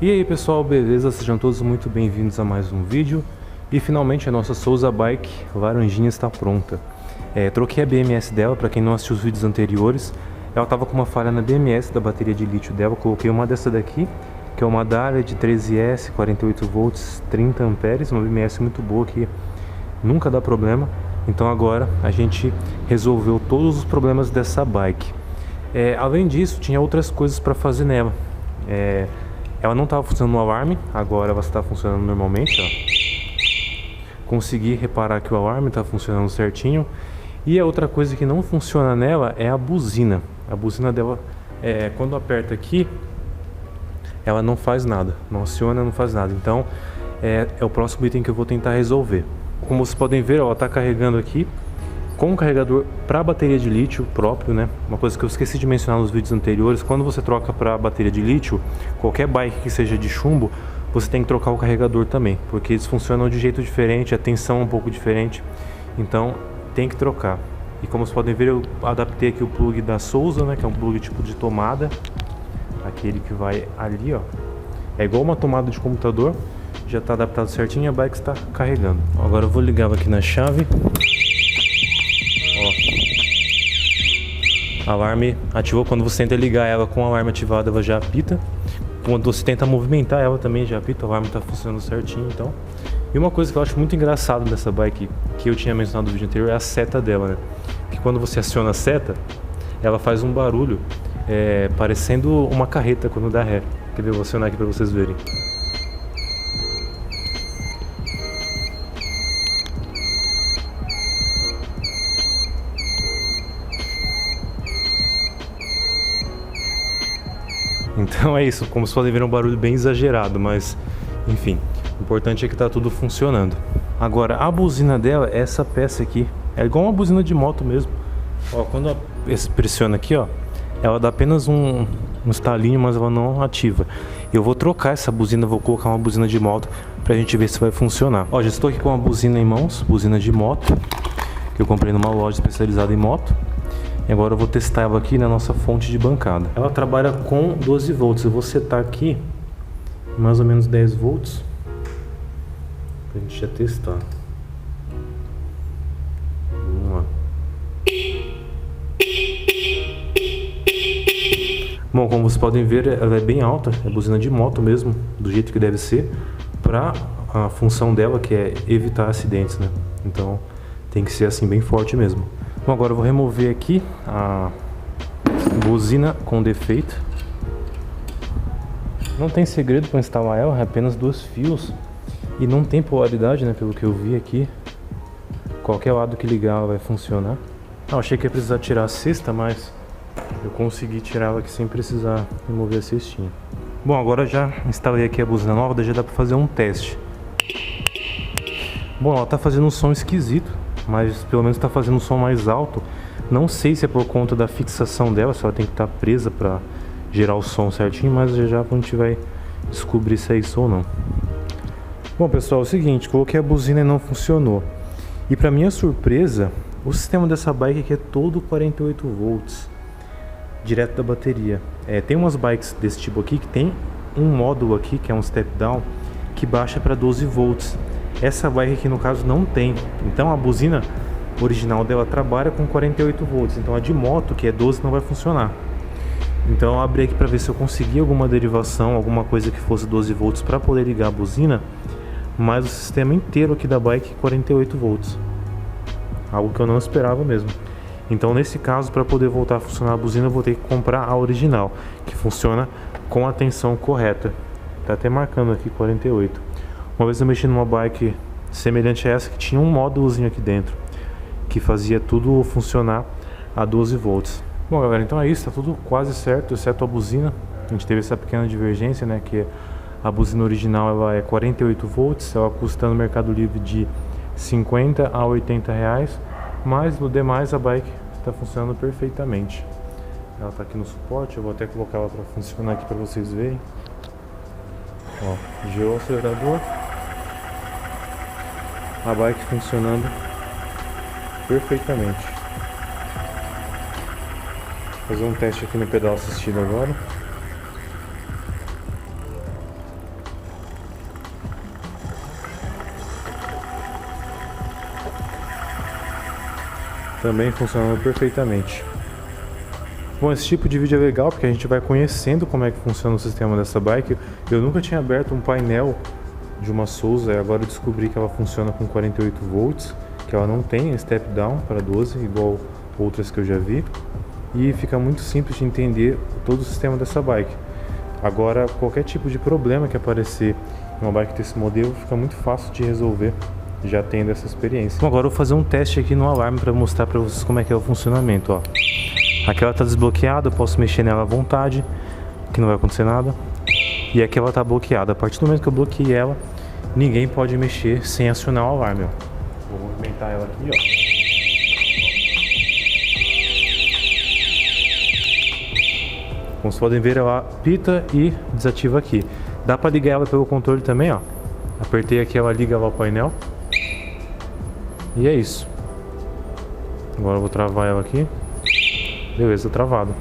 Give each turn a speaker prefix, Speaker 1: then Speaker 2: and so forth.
Speaker 1: E aí pessoal, beleza? Sejam todos muito bem-vindos a mais um vídeo. E finalmente a nossa Souza Bike laranjinha está pronta. Troquei a BMS dela, para quem não assistiu os vídeos anteriores. Ela estava com uma falha na BMS da bateria de lítio dela. Coloquei uma dessa daqui, que é uma Dalia de 13S, 48 volts, 30 amperes, uma BMS muito boa que nunca dá problema. Então agora a gente resolveu todos os problemas dessa bike. Além disso, tinha outras coisas para fazer nela. Ela não estava funcionando no alarme, agora ela está funcionando normalmente, ó. Consegui reparar que o alarme está funcionando certinho. E a outra coisa que não funciona nela é a buzina. A buzina dela, quando aperta aqui, ela não faz nada, não aciona, não faz nada. Então é o próximo item que eu vou tentar resolver. Como vocês podem ver, ela está carregando aqui com um carregador para bateria de lítio próprio, né? Uma coisa que eu esqueci de mencionar nos vídeos anteriores: quando você troca para bateria de lítio, qualquer bike que seja de chumbo, você tem que trocar o carregador também, porque eles funcionam de jeito diferente, a tensão é um pouco diferente, então tem que trocar. E como vocês podem ver, eu adaptei aqui o plug da Souza, né? Que é um plug tipo de tomada, aquele que vai ali, ó. É igual uma tomada de computador, já está adaptado certinho e a bike está carregando. Agora eu vou ligar ela aqui na chave. Ó. Alarme ativou. Quando você tenta ligar ela com o alarme ativado, ela já apita. Quando você tenta movimentar ela também já apita. O alarme está funcionando certinho, então. E uma coisa que eu acho muito engraçado dessa bike, que eu tinha mencionado no vídeo anterior, é a seta dela, né? Que quando você aciona a seta, ela faz um barulho parecendo uma carreta quando dá ré. Quer ver? Eu vou acionar aqui para vocês verem. Então é isso, como vocês podem ver, é um barulho bem exagerado, mas enfim, o importante é que está tudo funcionando. Agora, a buzina dela é essa peça aqui, é igual uma buzina de moto mesmo. Ó, quando pressiona aqui, ó, ela dá apenas um estalinho, mas ela não ativa. Eu vou trocar essa buzina, vou colocar uma buzina de moto pra gente ver se vai funcionar. Ó, já estou aqui com uma buzina em mãos, buzina de moto, que eu comprei numa loja especializada em moto. E agora eu vou testar ela aqui na nossa fonte de bancada. Ela trabalha com 12 volts. Eu vou setar aqui mais ou menos 10 volts pra gente já testar. Vamos lá. Bom, como vocês podem ver, ela é bem alta. É buzina de moto mesmo, do jeito que deve ser, para a função dela, que é evitar acidentes, né? Então tem que ser assim, bem forte mesmo. Bom, agora eu vou remover aqui a buzina com defeito. Não tem segredo para instalar ela, é apenas 2 fios. E não tem polaridade, né, pelo que eu vi aqui. Qualquer lado que ligar ela vai funcionar. Eu achei que ia precisar tirar a cesta, mas eu consegui tirar ela aqui sem precisar remover a cestinha. Bom, agora já instalei aqui a buzina nova, já dá para fazer um teste. Bom, ela tá fazendo um som esquisito, mas pelo menos está fazendo um som mais alto. Não sei se é por conta da fixação dela, se ela tem que estar presa para gerar o som certinho, mas já a gente vai descobrir se é isso ou não. Bom pessoal, é o seguinte, coloquei a buzina e não funcionou. E para minha surpresa, o sistema dessa bike aqui é todo 48 volts, direto da bateria. Tem umas bikes desse tipo aqui que tem um módulo aqui, que é um step down, que baixa para 12 volts. Essa bike aqui no caso não tem, então a buzina original dela trabalha com 48 volts, então a de moto, que é 12, não vai funcionar. Então eu abri aqui para ver se eu conseguia alguma derivação, alguma coisa que fosse 12 volts para poder ligar a buzina, mas o sistema inteiro aqui da bike é 48 volts, algo que eu não esperava mesmo. Então nesse caso, para poder voltar a funcionar a buzina, eu vou ter que comprar a original, que funciona com a tensão correta. Tá até marcando aqui 48. Uma vez eu mexi numa bike semelhante a essa, que tinha um módulozinho aqui dentro, que fazia tudo funcionar a 12 volts. Bom galera, então é isso, tá tudo quase certo, exceto a buzina. A gente teve essa pequena divergência, né, que a buzina original ela é 48 volts, ela custa no Mercado Livre de 50 a 80 reais, mas no demais a bike está funcionando perfeitamente. Ela tá aqui no suporte, eu vou até colocar ela para funcionar aqui para vocês verem. Ó, girou o acelerador. A bike funcionando perfeitamente. Vou fazer um teste aqui no pedal assistido agora. também funcionando perfeitamente. Bom, esse tipo de vídeo é legal porque a gente vai conhecendo como é que funciona o sistema dessa bike. Eu nunca tinha aberto um painel de uma Souza e agora eu descobri que ela funciona com 48 volts, que ela não tem step down para 12, igual outras que eu já vi. E fica muito simples de entender todo o sistema dessa bike. Agora, qualquer tipo de problema que aparecer em uma bike desse modelo fica muito fácil de resolver, já tendo essa experiência. Bom, agora eu vou fazer um teste aqui no alarme para mostrar para vocês como é que é o funcionamento, ó. Aqui ela está desbloqueada, eu posso mexer nela à vontade, que não vai acontecer nada. E aqui ela está bloqueada. A partir do momento que eu bloqueei ela, ninguém pode mexer sem acionar o alarme, ó. Vou movimentar ela aqui, ó. Como vocês podem ver, ela pita e desativa aqui. Dá para ligar ela pelo controle também, ó. Apertei aqui, ela liga lá o painel. E é isso. Agora eu vou travar ela aqui. Beleza, travado.